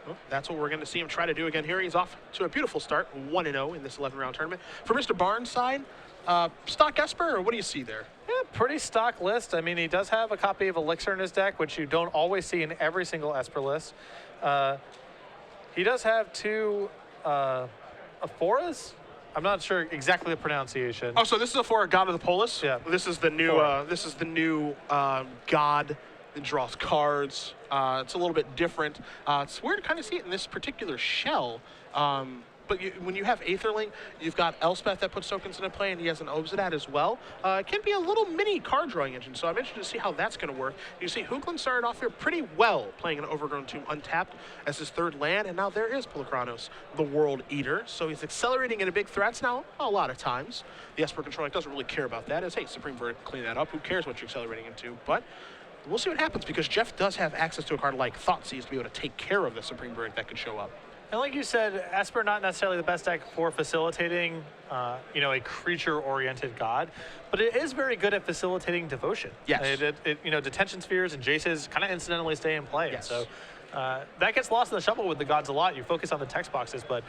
Well, that's what we're going to see him try to do again here. He's off to a beautiful start, 1-0 in this 11-round tournament. For Mr. Barnes' side, stock Esper, or what do you see there? Yeah, pretty stock list. I mean, he does have a copy of Elixir in his deck, which you don't always see in every single Esper list. He does have two Aphoras. I'm not sure exactly the pronunciation. Oh, so this is Aphora, God of the Polis? Yeah. This is the new god that draws cards. It's a little bit different. It's weird to kind of see it in this particular shell. But when you have Aetherling, you've got Elspeth that puts tokens into play, and he has an Obsidian as well. It can be a little mini card drawing engine, so I'm interested to see how that's going to work. You see, Hoogland started off here pretty well, playing an Overgrown Tomb untapped as his third land, and now there is Pulachronos, the World Eater. So he's accelerating into big threats now a lot of times. The Esper control deck doesn't really care about that, as, hey, Supreme Verdict, clean that up. Who cares what you're accelerating into? But we'll see what happens, because Jeff does have access to a card like Thoughtseize to be able to take care of the Supreme Verdict that could show up. And like you said, Esper not necessarily the best deck for facilitating, a creature-oriented god, but it is very good at facilitating devotion. Yes. Detention spheres and Jaces kind of incidentally stay in play. Yes. So that gets lost in the shuffle with the gods a lot. You focus on the text boxes, but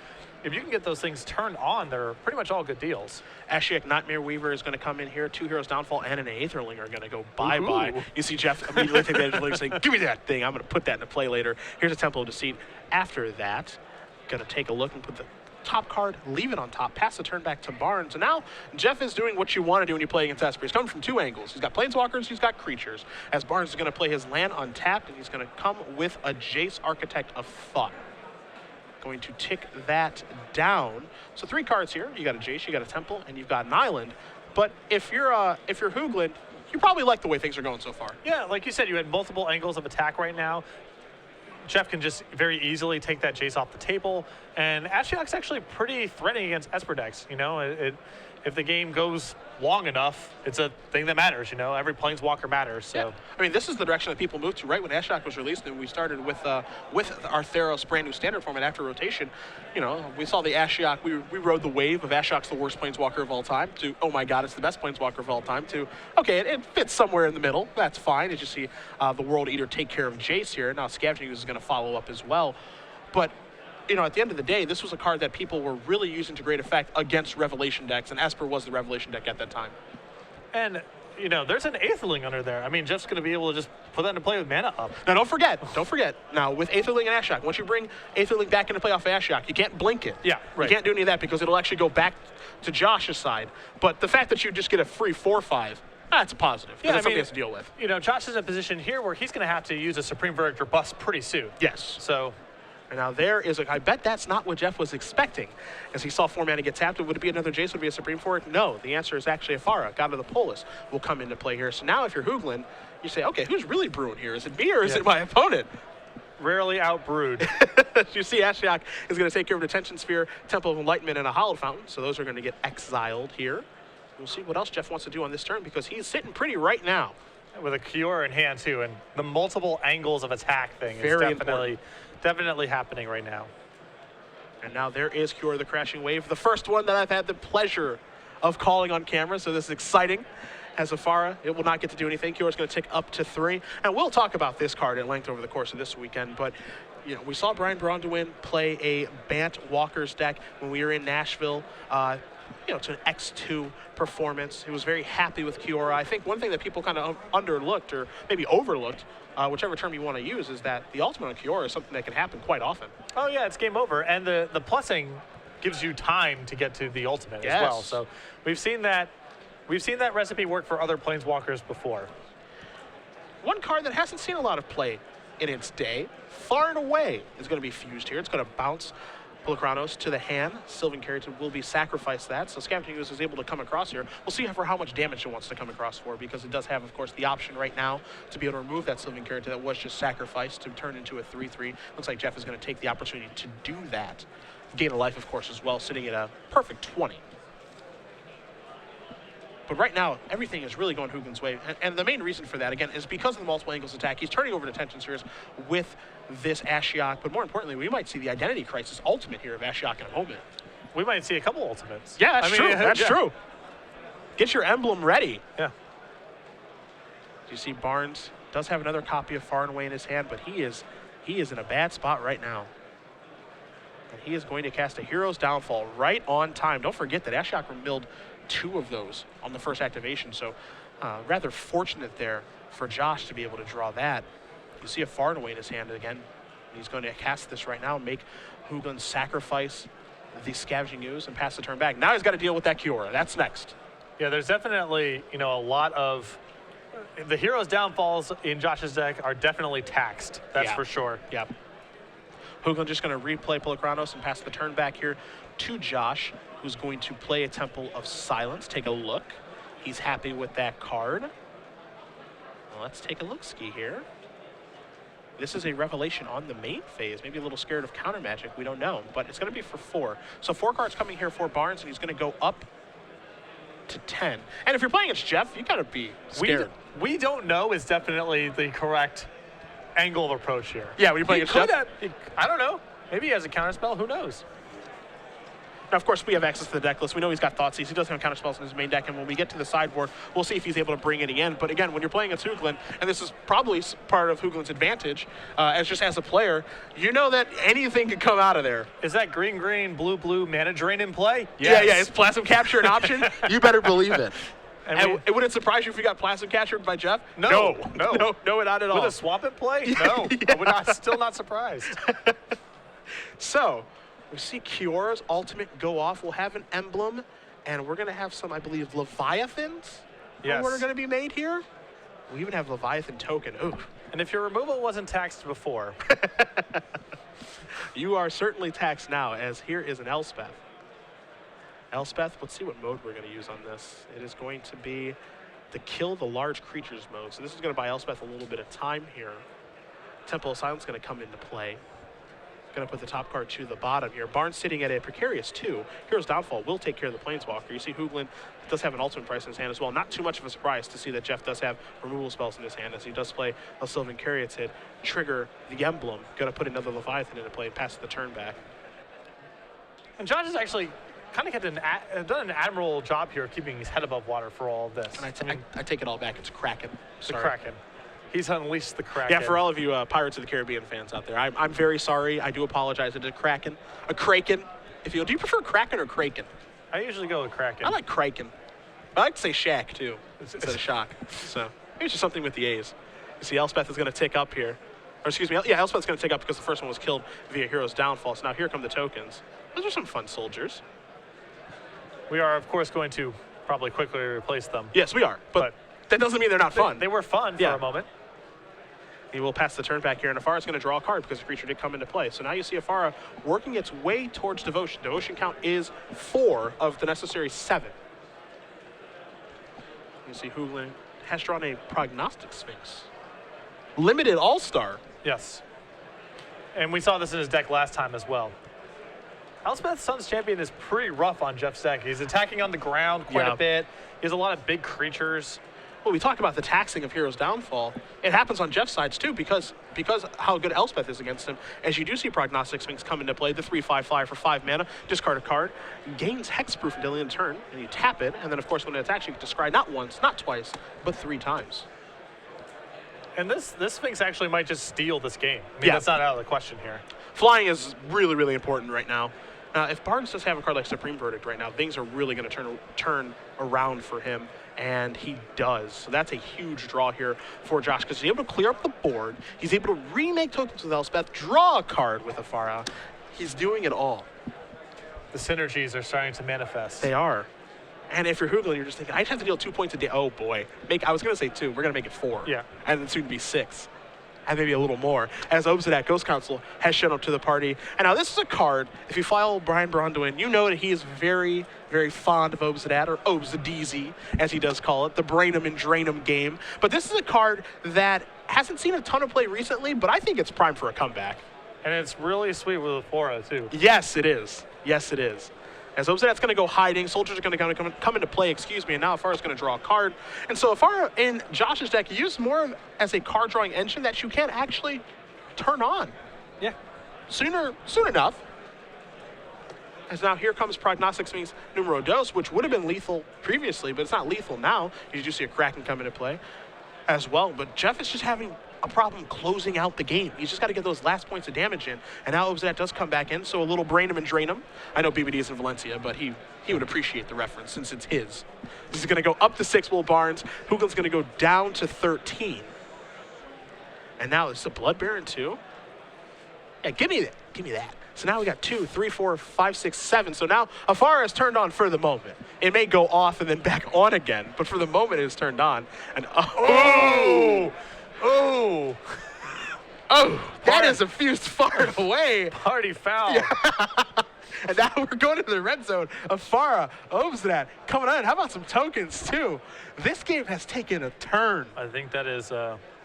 if you can get those things turned on, they're pretty much all good deals. Ashiok Nightmare Weaver is going to come in here. 2 Heroes Downfall and an Aetherling are going to go bye-bye. You see Jeff immediately take the Aetherling saying, give me that thing. I'm going to put that into play later. Here's a Temple of Deceit. After that, going to take a look and put the top card, leave it on top, pass the turn back to Barnes. And now Jeff is doing what you want to do when you play against Esper. He's coming from 2 angles. He's got Planeswalkers, he's got creatures. As Barnes is going to play his land untapped, and he's going to come with a Jace, Architect of Thought. Going to tick that down. So 3 cards here. You got a Jace, you got a Temple, and you've got an Island. But if you're Hoogland, you probably like the way things are going so far. Yeah, like you said, you had multiple angles of attack right now. Jeff can just very easily take that Jace off the table, and Ashiok's actually pretty threatening against Esper decks. If the game goes long enough, it's a thing that matters. Every Planeswalker matters. So yeah. I mean, this is the direction that people moved to right when Ashiok was released, and we started with our Theros brand new standard format after rotation. We saw the Ashiok. We rode the wave of Ashiok's the worst Planeswalker of all time to, oh my God, it's the best Planeswalker of all time, to, okay, it fits somewhere in the middle. That's fine. As you see the World Eater take care of Jace here. Now Scavenging Ooze is going to follow up as well. But at the end of the day, this was a card that people were really using to great effect against Revelation decks, and Esper was the Revelation deck at that time. And, there's an Aetherling under there. I mean, Jeff's going to be able to just put that into play with mana up. Now, don't forget. Now, with Aetherling and Ashiok, once you bring Aetherling back into play off of Ashiok, you can't blink it. Yeah, right. You can't do any of that because it'll actually go back to Josh's side. But the fact that you just get a free 4/5, that's a positive. Yeah, that's something he has to deal with. Josh is in a position here where he's going to have to use a Supreme Verdict or bust pretty soon. Yes. So... And now I bet that's not what Jeff was expecting. As he saw 4 mana get tapped, would it be another Jace? Would it be a Supreme Verdict? No, the answer is actually Aphara, God of the Polis, will come into play here. So now if you're Hoogland, you say, okay, who's really brewing here? Is it me or is it my opponent? Rarely outbrewed. You see Ashiok is going to take care of Detention Sphere, Temple of Enlightenment, and a Hallowed Fountain. So those are going to get exiled here. We'll see what else Jeff wants to do on this turn, because he's sitting pretty right now. With a Kiora in hand, too, and the multiple angles of attack thing is definitely happening right now. And now there is Kiora the Crashing Wave, the first one that I've had the pleasure of calling on camera, so this is exciting. As Aphara, it will not get to do anything. Kiora's going to tick up to 3. And we'll talk about this card at length over the course of this weekend, but we saw Brian Bronduin play a Bant Walker's deck when we were in Nashville. To an X2 performance. He was very happy with Kiora. I think one thing that people kind of underlooked, or maybe overlooked, whichever term you want to use, is that the ultimate on Kiora is something that can happen quite often. Oh yeah, it's game over. And the plussing gives you time to get to the ultimate as well. So we've seen that recipe work for other Planeswalkers before. One card that hasn't seen a lot of play in its day, far and away, is going to be fused here. It's going to bounce Pulachronos to the hand. Sylvan Carrington will be sacrificed that, so Scavenging Ooze is able to come across here. We'll see for how much damage it wants to come across for, because it does have, of course, the option right now to be able to remove that Sylvan Carrington that was just sacrificed to turn into a 3/3. Looks like Jeff is going to take the opportunity to do that. Gain a life, of course, as well, sitting at a perfect 20. But right now, everything is really going Hoogland's way. And the main reason for that, again, is because of the multiple angles attack. He's turning over Detention Spheres with this Ashiok. But more importantly, we might see the Identity Crisis ultimate here of Ashiok in a moment. We might see a couple ultimates. Yeah, that's true. That's true. Get your emblem ready. Yeah. You see Barnes does have another copy of Far and Away in his hand, but he is in a bad spot right now. And he is going to cast a Hero's Downfall right on time. Don't forget that Ashiok milled 2 of those on the first activation, so rather fortunate there for Josh to be able to draw that. You see a Far and Away in his hand again. He's going to cast this right now and make Hoogland sacrifice the Scavenging Ooze and pass the turn back. Now he's got to deal with that Kiora. That's next. Yeah, there's definitely, a lot of the Hero's Downfalls in Josh's deck are definitely taxed. That's for sure. Yep. Hoogland just going to replay Polakranos and pass the turn back here to Josh, who's going to play a Temple of Silence. Take a look. He's happy with that card. Well, let's take a look-ski here. This is a Revelation on the main phase. Maybe a little scared of counter magic. We don't know, but it's going to be for 4. So 4 cards coming here for Barnes, and he's going to go up to 10. And if you're playing against Jeff, you got to be scared. We don't know is definitely the correct angle of approach here. Yeah, when you're playing against Jeff? I don't know. Maybe he has a counterspell. Who knows? Now, of course, we have access to the deck list. We know he's got Thoughtseize. He doesn't have counterspells in his main deck, and when we get to the sideboard, we'll see if he's able to bring any in. But again, when you're playing against Hoogland, and this is probably part of Hoogland's advantage, as a player, you know that anything could come out of there. Is that green, blue mana drain in play? Yes. Yeah. Is Plasm Capture an option? You better believe it. And would it surprise you if we got Plasm captured by Jeff? No, not at all. With a swamp in play? No, I would still not surprised. So, we see Kiora's ultimate go off. We'll have an emblem, and we're going to have some, I believe, Leviathans yes. that are going to be made here. We even have Leviathan token. Ooh. And if your removal wasn't taxed before. You are certainly taxed now, as here is an Elspeth. Elspeth, let's see what mode we're going to use on this. It is going to be the kill the large creatures mode. So this is going to buy Elspeth a little bit of time here. Temple of Silence is going to come into play. Going to put the top card to the bottom here. Barnes sitting at a precarious 2. Hero's Downfall will take care of the Planeswalker. You see Hoogland does have an ultimate price in his hand as well. Not too much of a surprise to see that Jeff does have removal spells in his hand, as he does play a Sylvan Caryatid, trigger the emblem. Going to put another Leviathan into play and pass the turn back. And Josh has actually kind of done an admirable job here of keeping his head above water for all of this. And I take it all back. It's Kraken. The Kraken. He's unleashed the Kraken. Yeah, for all of you Pirates of the Caribbean fans out there, I'm very sorry. I do apologize. It is Kraken. A Kraken. Do you prefer Kraken or Kraken? I usually go with Kraken. I like Kraken. I like to say Shack, too, instead of Shock. So maybe it's just something with the A's. You see Elspeth is going to tick up here. Or excuse me, yeah, Elspeth's going to tick up because the first one was killed via Hero's Downfall. So now here come the tokens. Those are some fun soldiers. We are, of course, going to probably quickly replace them. Yes, we are. But that doesn't mean they're not fun. They were fun for a moment. He will pass the turn back here, and Afara's going to draw a card because the creature did come into play. So now you see Afara working its way towards Devotion. Devotion count is 4 of the necessary 7. You see Hoogland has drawn a Prognostic Sphinx. Limited All-Star. Yes. And we saw this in his deck last time as well. Elspeth Sun's Champion is pretty rough on Jeff's deck. He's attacking on the ground quite a bit. He has a lot of big creatures. Well, we talk about the taxing of Hero's Downfall. It happens on Jeff's sides, too, because how good Elspeth is against him. As you do see Prognostic Sphinx come into play, the 3/5 flyer for 5 mana, discard a card, gains Hexproof until the end of the turn, and you tap it, and then, of course, when it attacks, you can discard not once, not twice, but 3 times. And this Sphinx actually might just steal this game. I mean, that's not out of the question here. Flying is really, really important right now. If Barnes does have a card like Supreme Verdict right now, things are really going to turn around for him, and he does. So that's a huge draw here for Josh, because he's able to clear up the board. He's able to remake tokens with Elspeth, draw a card with Afara. He's doing it all. The synergies are starting to manifest. They are. And if you're Hoogland, you're just thinking, I just have to deal 2 points a day. Oh, boy. I was going to say 2. We're going to make it 4. Yeah. And then soon to be 6. And maybe a little more, as Obsidian Ghost Council has shown up to the party. And now this is a card, if you follow Brian Bronduin, you know that he is very, very fond of Obsidian, or Obsideezy, as he does call it, the brain 'em and drain 'em game. But this is a card that hasn't seen a ton of play recently, but I think it's primed for a comeback. And it's really sweet with Aphora, too. Yes, it is. Yes, it is. As Obsidian's going to go hiding, soldiers are going to come into play, and now Afara's going to draw a card. And so Afara in Josh's deck used more as a card drawing engine that you can't actually turn on. Yeah. Soon enough. As now here comes Prognostic Sphinx Numero Dos, which would have been lethal previously, but it's not lethal now. You do see a Kraken come into play as well. But Jeff is just having a problem closing out the game. He's just got to get those last points of damage in. And now Obzat does come back in, so a little brain him and drain him. I know BBD is in Valencia, but he would appreciate the reference since it's his. This is going to go up to 6, Will Barnes. Hoogland's going to go down to 13. And now it's a Blood Baron too. Yeah, give me that. Give me that. So now we got 2, 3, 4, 5, 6, 7. So now Afara is turned on for the moment. It may go off and then back on again, but for the moment it is turned on. And that is a fused far away. Party foul. Yeah. And now we're going into the red zone. Afara, Obzat coming on. How about some tokens too? This game has taken a turn. I think that is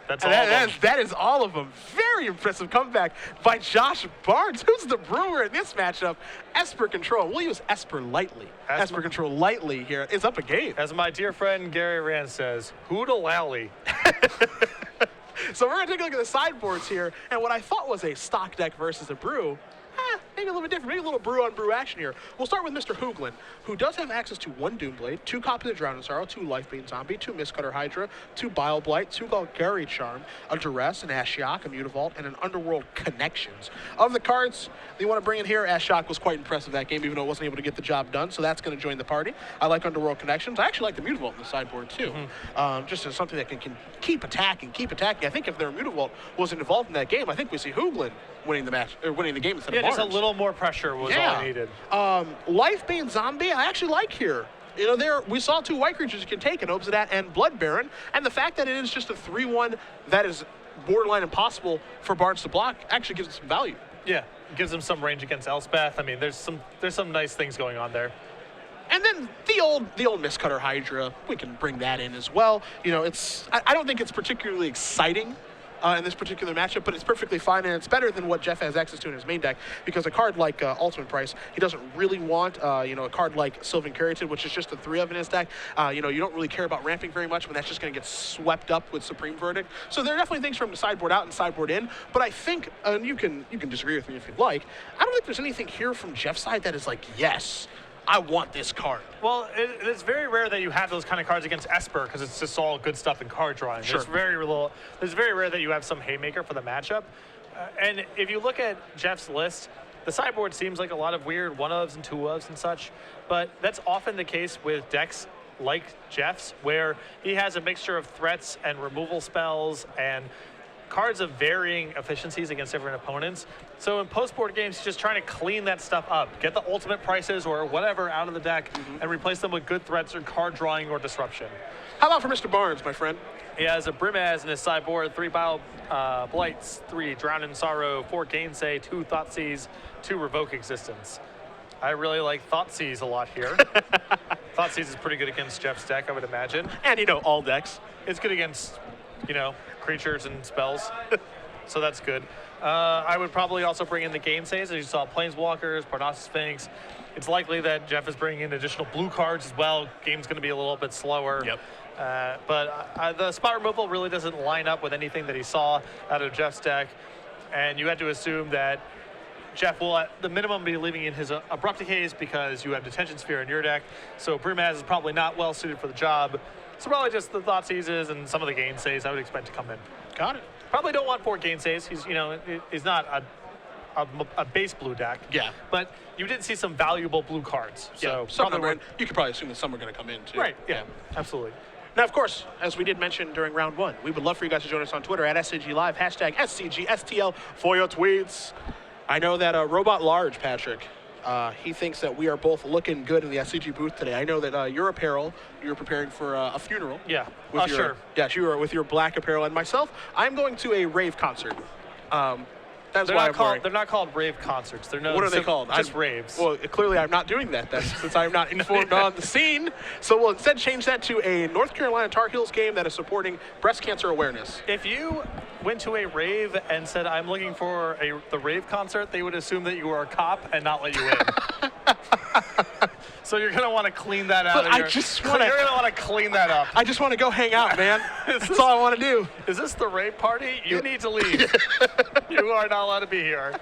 that's And all of them. that is all of them. Very impressive comeback by Josh Barnes. Who's the brewer in this matchup? Esper Control. We'll use Esper lightly. Esper Control lightly here is up a game. As my dear friend Gary Rand says, hoodalally. So we're going to take a look at the sideboards here. And what I thought was a stock deck versus a brew, maybe a little bit different. Maybe a little brew on brew action here. We'll start with Mr. Hoogland, who does have access to 1 Doomblade, 2 copies of Drowning Sorrow, 2 Lifebane Zombie, 2 Mistcutter Hydra, 2 Bile Blight, 2 Golgari Charm, a Duress, an Ashiok, a Mutavault, and an Underworld Connections. Of the cards that you want to bring in here, Ashiok was quite impressive that game, even though it wasn't able to get the job done, so that's going to join the party. I like Underworld Connections. I actually like the Mutavault in the sideboard, too. Just as something that can keep attacking, I think if their Mutavault wasn't involved in that game, I think we see Hoogland winning the match, or winning the game instead of Barnes. Just a little more pressure was all I needed. Lifebane Zombie, I actually like here. You know, we saw 2 white creatures you can take in Obzat and Blood Baron, and the fact that it is just a 3/1 that is borderline impossible for Barnes to block actually gives it some value. Yeah, gives him some range against Elspeth. I mean, there's some nice things going on there. And then the old Mistcutter Hydra, we can bring that in as well. You know, I don't think it's particularly exciting in this particular matchup, but it's perfectly fine, and it's better than what Jeff has access to in his main deck, because a card like Ultimate Price, he doesn't really want, a card like Sylvan Caryatid, which is just a 3 of in his deck. You don't really care about ramping very much when that's just going to get swept up with Supreme Verdict. So there are definitely things from the sideboard out and sideboard in, but I think, and you can disagree with me if you'd like, I don't think there's anything here from Jeff's side that is like, yes, I want this card. Well, it's very rare that you have those kind of cards against Esper, because it's just all good stuff in card drawing. Sure. It's very rare that you have some haymaker for the matchup. And if you look at Jeff's list, the sideboard seems like a lot of weird 1-ofs and 2-ofs and such, but that's often the case with decks like Jeff's, where he has a mixture of threats and removal spells and cards of varying efficiencies against different opponents. So in post-board games, he's just trying to clean that stuff up, get the ultimate prices or whatever out of the deck, and replace them with good threats or card drawing or disruption. How about for Mr. Barnes, my friend? He has a Brimaz in his sideboard, 3 Bile Blights, 3 Drown in Sorrow, 4 Gainsay, 2 Thoughtseize, 2 Revoke Existence. I really like Thoughtseize a lot here. Thoughtseize is pretty good against Jeff's deck, I would imagine. And, all decks. It's good against, creatures and spells, so that's good. I would probably also bring in the Gainsays, as you saw, Planeswalkers, Parnassus Sphinx. It's likely that Jeff is bringing in additional blue cards as well. Game's going to be a little bit slower. Yep. But the spot removal really doesn't line up with anything that he saw out of Jeff's deck, and you had to assume that Jeff will, at the minimum, be leaving in his Abrupt Decays because you have Detention Sphere in your deck, so Brimaz is probably not well suited for the job. So probably just the Thoughtseizes and some of the Gainsays I would expect to come in. Got it. Probably don't want 4 Gainsays. He's not a base blue deck. Yeah. But you did see some valuable blue cards. So you could probably assume that some are going to come in too. Right. Yeah. Absolutely. Now, of course, as we did mention during round 1, we would love for you guys to join us on Twitter at SCG Live, hashtag SCGSTL for your tweets. I know that Robot Large, Patrick, he thinks that we are both looking good in the SCG booth today. I know that your apparel, you're preparing for a funeral. Yeah. Sure. Yes, you are with your black apparel. And myself, I'm going to a rave concert. That's why I'm wearing. They're not called rave concerts. They're known. What are they called? Just raves. Well, clearly I'm not doing that then, since I'm not informed on the scene. So we'll instead change that to a North Carolina Tar Heels game that is supporting breast cancer awareness. If you went to a rave and said, I'm looking for the rave concert, they would assume that you were a cop and not let you in. So you're going to want to clean that out. But you're going to want to clean that up. I just want to go hang out, man. That's all I want to do. Is this the rave party? You need to leave. You are not allowed to be here.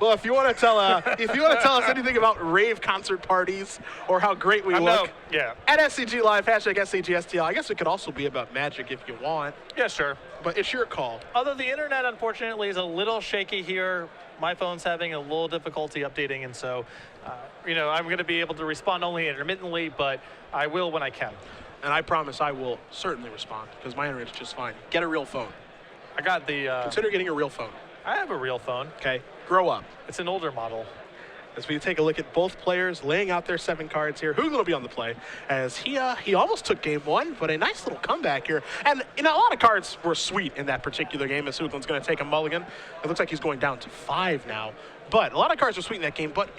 Well, if you want to tell us anything about rave concert parties or how great we look, yeah. At SCG Live, hashtag SCGSTL. I guess it could also be about Magic if you want. Yeah, sure. but it's your call. Although the internet, unfortunately, is a little shaky here. My phone's having a little difficulty updating, and so, I'm going to be able to respond only intermittently, but I will when I can. And I promise I will certainly respond, because my internet's just fine. Get a real phone. I got the... Consider getting a real phone. I have a real phone. Okay, grow up. It's an older model. As we take a look at both players laying out their 7 cards here. Hoogland will be on the play as he almost took game 1, but a nice little comeback here. And a lot of cards were sweet in that particular game as Hoogland's going to take a mulligan. It looks like he's going down to 5 now. But a lot of cards are sweet in that game. But,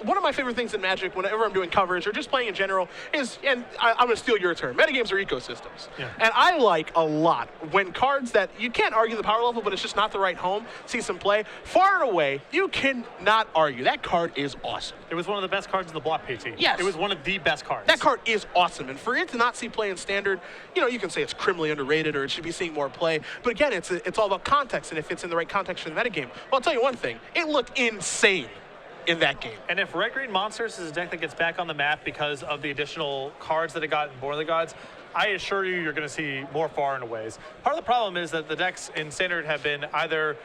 one of my favorite things in Magic, whenever I'm doing coverage or just playing in general, is, and I'm going to steal your term, metagames are ecosystems. Yeah. And I like a lot when cards that you can't argue the power level, but it's just not the right home, see some play. Far and away, you cannot argue. That card is awesome. It was one of the best cards in the block PT. Yes. It was one of the best cards. That card is awesome. And for it to not see play in Standard, you can say it's criminally underrated or it should be seeing more play. But again, it's all about context and if it's in the right context for the metagame. Well, I'll tell you one thing. It looked insane in that game. And if Red Green Monsters is a deck that gets back on the map because of the additional cards that it got in Born of the Gods, I assure you, you're going to see more far and aways. Part of the problem is that the decks in Standard have been either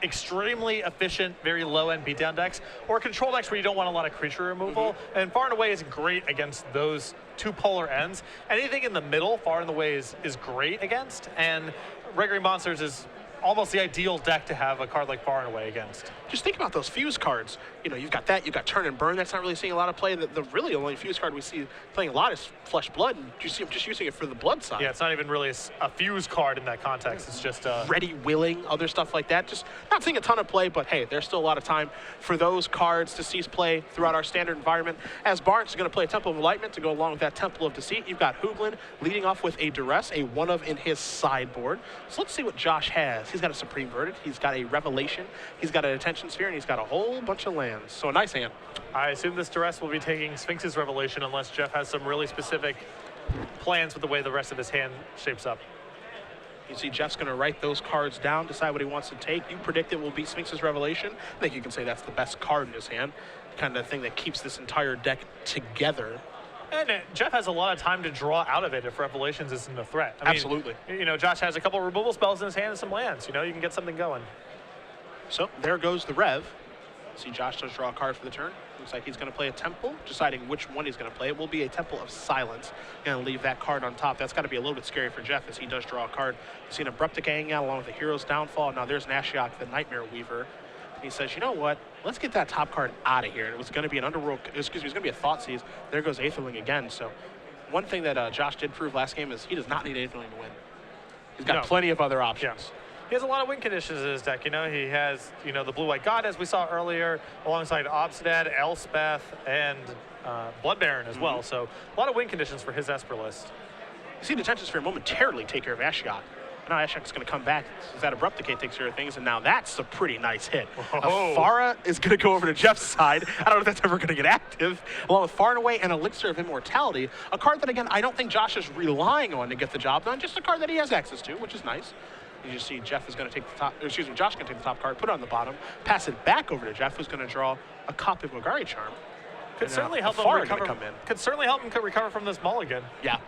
extremely efficient, very low-end beatdown decks, or control decks where you don't want a lot of creature removal. And far and away is great against those two polar ends. Anything in the middle, far and away is great against. And Red Green Monsters is almost the ideal deck to have a card like Far and Away against. Just think about those fuse cards. You've got that. You've got Turn and Burn. That's not really seeing a lot of play. The really only fuse card we see playing a lot is Flesh Blood, and you see him just using it for the blood side. Yeah, it's not even really a fuse card in that context. It's just Ready, Willing, other stuff like that. Just not seeing a ton of play, but hey, there's still a lot of time for those cards to cease play throughout our Standard environment. As Barnes is going to play a Temple of Enlightenment to go along with that Temple of Deceit. You've got Hoogland leading off with a Duress, a 1-of in his sideboard. So let's see what Josh has. He's got a Supreme Verdict. He's got a Revelation. He's got an Attention Sphere, and he's got a whole bunch of lands. So a nice hand. I assume this Duress will be taking Sphinx's Revelation unless Jeff has some really specific plans with the way the rest of his hand shapes up. You see Jeff's going to write those cards down, decide what he wants to take. You predict it will be Sphinx's Revelation. I think you can say that's the best card in his hand. Kind of thing that keeps this entire deck together. And Jeff has a lot of time to draw out of it if Revelations isn't a threat. I mean, absolutely. Josh has a couple removal spells in his hand and some lands. You can get something going. So there goes the Rev. See, Josh does draw a card for the turn. Looks like he's going to play a Temple, deciding which one he's going to play. It will be a Temple of Silence. Going to leave that card on top. That's got to be a little bit scary for Jeff as he does draw a card. You've seen Abrupt Decay hanging out along with the Hero's Downfall. Now there's Nashiok, the Nightmare Weaver. And he says, you know what? Let's get that top card out of here. And it was going to be an Underworld, it was going to be a Thoughtseize. There goes Aetherling again. So one thing that Josh did prove last game is he does not need Aetherling to win. He's got plenty of other options. Yeah. He has a lot of win conditions in his deck. He has, the Blue-White God, as we saw earlier, alongside Obsidian, Elspeth, and Blood Baron as well. So a lot of win conditions for his Esper list. You see the Attention Sphere momentarily take care of Ashiok. Now Ashiok's going to come back. That Abrupt Decay takes care of things, and now that's a pretty nice hit. Afara is going to go over to Jeff's side. I don't know if that's ever going to get active. Along with Far and Away and Elixir of Immortality, a card that, again, I don't think Josh is relying on to get the job done. Just a card that he has access to, which is nice. You just see Jeff is going to take the top, Josh going to take the top card, put it on the bottom, pass it back over to Jeff, who's going to draw a copy of Golgari Charm. Could certainly help him recover. Could certainly help him recover from this mulligan. Yeah.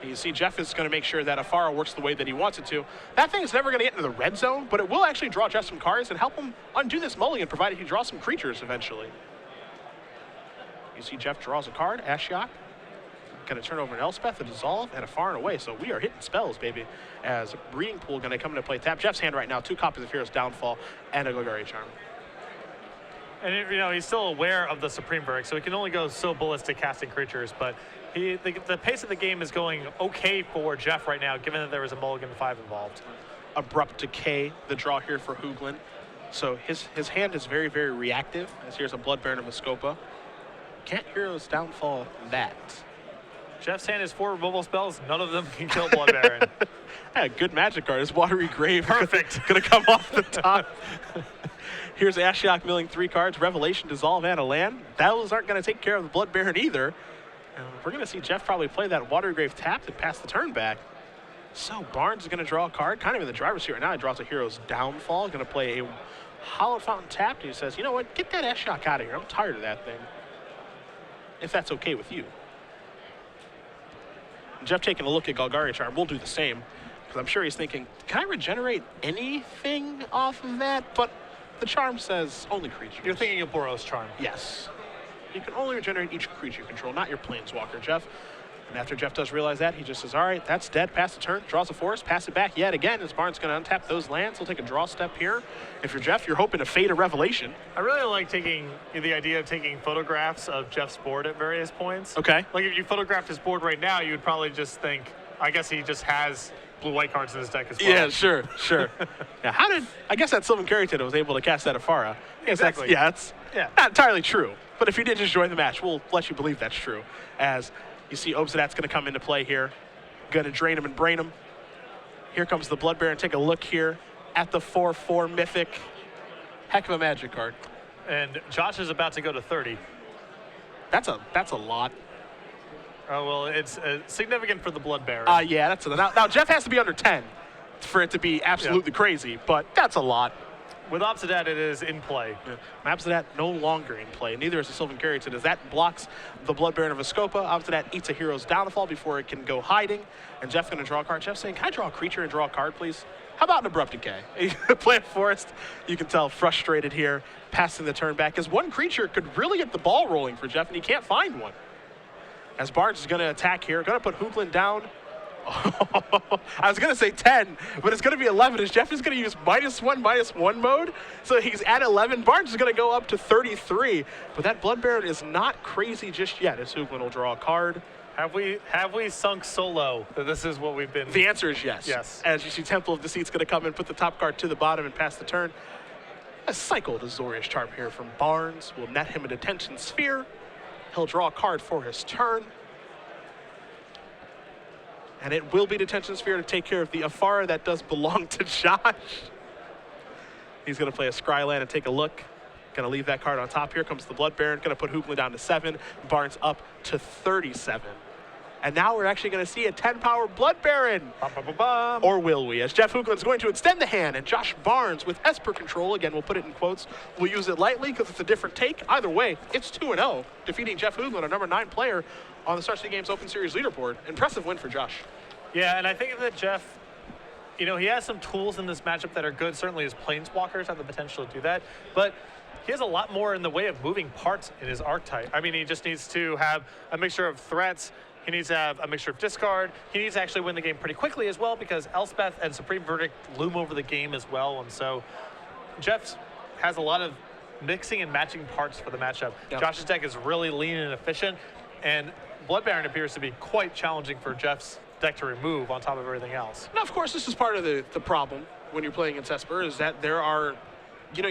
And you see Jeff is going to make sure that Afara works the way that he wants it to. That thing is never going to get into the red zone, but it will actually draw Jeff some cards and help him undo this mulligan, provided he draws some creatures eventually. You see Jeff draws a card, Ashiok. Going to turn over an Elspeth, a Dissolve, and a Far and Away. So we are hitting spells, baby. As Breeding Pool going to come into play. Tap Jeff's hand right now. 2 copies of Hero's Downfall and a Golgari Charm. And he's still aware of the Supreme Verdict, so he can only go so ballistic casting creatures. But the pace of the game is going okay for Jeff right now, given that there was a mulligan 5 involved. Abrupt Decay, the draw here for Hoogland. So his hand is very, very reactive. As here's a Blood Baron of Muskopa. Can't Hero's Downfall that. Jeff's hand is 4 removal spells. None of them can kill Blood Baron. Yeah, good Magic card. His Watery Grave. Perfect. Gonna come off the top. Here's Ashiok milling 3 cards. Revelation, Dissolve, and a land. Those aren't going to take care of the Blood Baron either. We're going to see Jeff probably play that Watery Grave tapped and pass the turn back. So Barnes is going to draw a card, kind of in the driver's seat right now. He draws a Hero's Downfall. Going to play a Hallowed Fountain tapped. And he says, you know what? Get that Ashiok out of here. I'm tired of that thing. If that's okay with you. Jeff taking a look at Golgari Charm. We'll do the same. Because I'm sure he's thinking, can I regenerate anything off of that? But the charm says only creatures. You're thinking of Boros Charm. Yes. You can only regenerate each creature you control, not your planeswalker, Jeff. And after Jeff does realize that, he just says, all right, that's dead. Pass the turn, draws a forest, pass it back yet again. As Barnes going to untap those lands. He'll take a draw step here. If you're Jeff, you're hoping to fade a Revelation. I really like taking the idea of taking photographs of Jeff's board at various points. Okay. Like if you photographed his board right now, you would probably just think, I guess he just has blue-white cards in his deck as well. Yeah, sure. Yeah, I guess that Sylvan Carrington was able to cast that Afara. Exactly. That's not entirely true. But if you did just join the match, we'll let you believe that's true. As you see Obsidat's going to come into play here. Going to drain him and brain him. Here comes the Blood Baron. Take a look here at the 4/4 Mythic. Heck of a Magic card. And Josh is about to go to 30. That's a lot. Oh, well, it's significant for the Blood Baron. Yeah, now Jeff has to be under 10 for it to be absolutely crazy, but that's a lot. With Obsidat, it is in play. Yeah. Obsidat no longer in play. Neither is the Sylvan Carrington, as that blocks the Blood Baron of Escopa. Obsidat eats a hero's downfall before it can go hiding. And Jeff's going to draw a card. Jeff's saying, can I draw a creature and draw a card, please? How about an Abrupt Decay? Play a Forest. You can tell frustrated here, passing the turn back, as one creature could really get the ball rolling for Jeff, and he can't find one. As Barnes is going to attack here, going to put Hoogland down. I was going to say 10, but it's going to be 11 as Jeff is going to use -1/-1 mode. So he's at 11. Barnes is going to go up to 33, but that Blood Baron is not crazy just yet as Hoogland will draw a card. Have we sunk so low that this is what we've been? The answer is yes. Yes. As you see, Temple of Deceit's going to come and put the top card to the bottom and pass the turn. A cycle to Azorius Charm here from Barnes will net him a Detention Sphere. He'll draw a card for his turn. And it will be Detention Sphere to take care of the Afara that does belong to Josh. He's going to play a Scryland and take a look. Going to leave that card on top. Here comes the Blood Baron. Going to put Hoogland down to 7. Barnes up to 37. And now we're actually going to see a 10-power Blood Baron. Bum, bum, bum, bum. Or will we? As Jeff Hoogland's going to extend the hand, and Josh Barnes with Esper control, again, we'll put it in quotes, will use it lightly because it's a different take. Either way, it's 2-0, defeating Jeff Hoogland, a number 9 player on the Star City Games Open Series leaderboard. Impressive win for Josh. Yeah, and I think that Jeff, he has some tools in this matchup that are good. Certainly his Planeswalkers have the potential to do that, but he has a lot more in the way of moving parts in his archetype. I mean, he just needs to have a mixture of threats. He needs to have a mixture of discard. He needs to actually win the game pretty quickly as well, because Elspeth and Supreme Verdict loom over the game as well. And so Jeff has a lot of mixing and matching parts for the matchup. Yep. Josh's deck is really lean and efficient, and Blood Baron appears to be quite challenging for Jeff's deck to remove on top of everything else. Now, of course, this is part of the problem when you're playing against Esper, is that there are